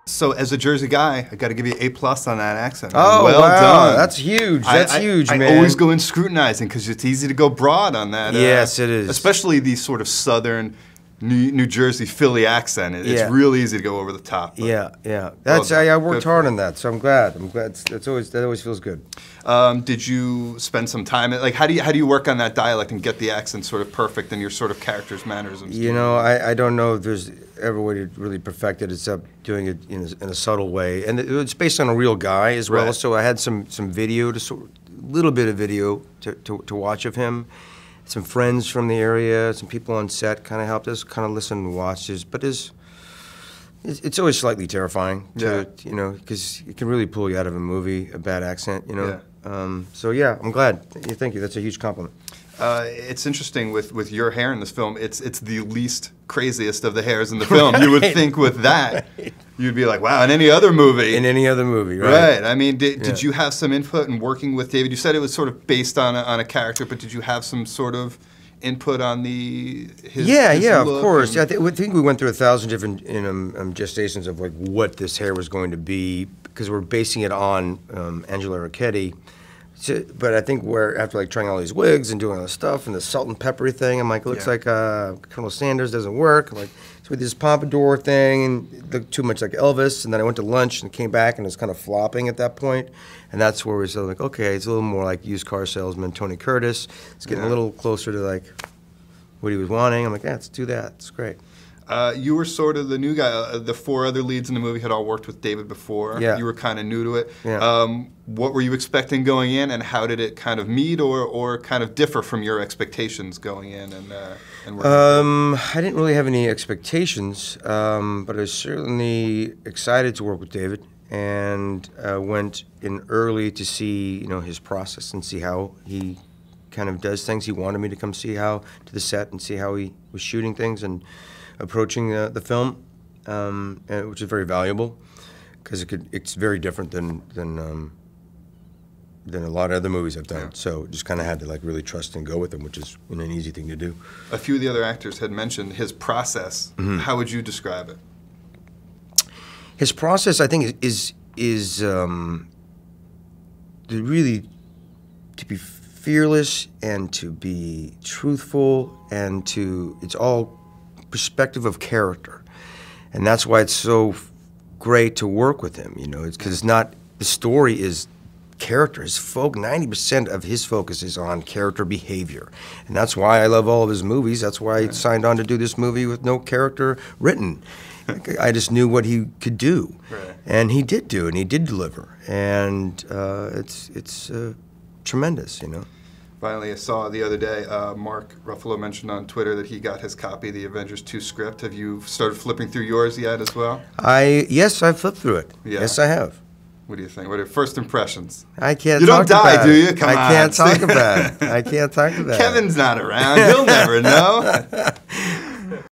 So as a Jersey guy, I got to give you A+ on that accent. Oh, well wow. done. That's huge. That's huge, man. I always go in scrutinizing because it's easy to go broad on that. Yes, it is. Especially the sort of southern New Jersey, Philly accent. It's real easy to go over the top. Yeah. That's I worked hard on that, so I'm glad. That always feels good. Did you spend some time like how do you work on that dialect and get the accent sort of perfect and your sort of character's mannerisms? You know, I don't know if there's ever a way to really perfect it except doing it in a subtle way, and it's based on a real guy as well. Right. So I had some video little bit of video to watch of him. Some friends from the area, some people on set kind of helped us kind of listen and watch this. But it's always slightly terrifying, you know, because it can really pull you out of a movie, a bad accent, you know. Yeah. So yeah, I'm glad. Thank you. That's a huge compliment. It's interesting with your hair in this film. It's the least craziest of the hairs in the film. Right. You would think with that, you'd be like, wow, in any other movie. In any other movie, right? Right. I mean, did you have some input in working with David? You said it was sort of based on a character, but did you have some sort of input on his of look? course. I think we went through 1,000 different gestations of like what this hair was going to be because we're basing it on Angela Ricchetti. So, but I think after like trying all these wigs and doing all this stuff and the salt and peppery thing, I'm like, it looks like Colonel Sanders, doesn't work. I'm like, so with this pompadour thing and it looked too much like Elvis. And then I went to lunch and came back and it was kind of flopping at that point. And that's where we started like, okay, it's a little more like used car salesman Tony Curtis. It's getting a little closer to like what he was wanting. I'm like, yeah, let's do that. It's great. You were sort of the new guy. The 4 other leads in the movie had all worked with David before. Yeah. You were kind of new to it. Yeah. What were you expecting going in, and how did it kind of meet or kind of differ from your expectations going in and working? I didn't really have any expectations, but I was certainly excited to work with David, and went in early to see his process and see how he kind of does things. He wanted me to come see to the set and see how he was shooting things and approaching the film, which is very valuable because it's very different than a lot of other movies I've done. Yeah. So just kind of had to like really trust and go with him, which is an easy thing to do. A few of the other actors had mentioned his process. Mm-hmm. How would you describe it? His process, I think, is really to be fearless and to be truthful and it's all perspective of character, and that's why it's so great to work with him. It's because it's not the story is character. 90% of his focus is on character behavior, and that's why I love all of his movies. That's why I signed on to do this movie with no character written. I just knew what he could do, and he did do, and he did deliver, and it's tremendous, Finally, I saw the other day, Mark Ruffalo mentioned on Twitter that he got his copy of the Avengers 2 script. Have you started flipping through yours yet as well? Yes, I've flipped through it. Yeah. Yes, I have. What do you think? What are your first impressions? I can't. You don't die, do you? Come on. I can't talk about it. I can't talk about it. Kevin's not around. He'll never know.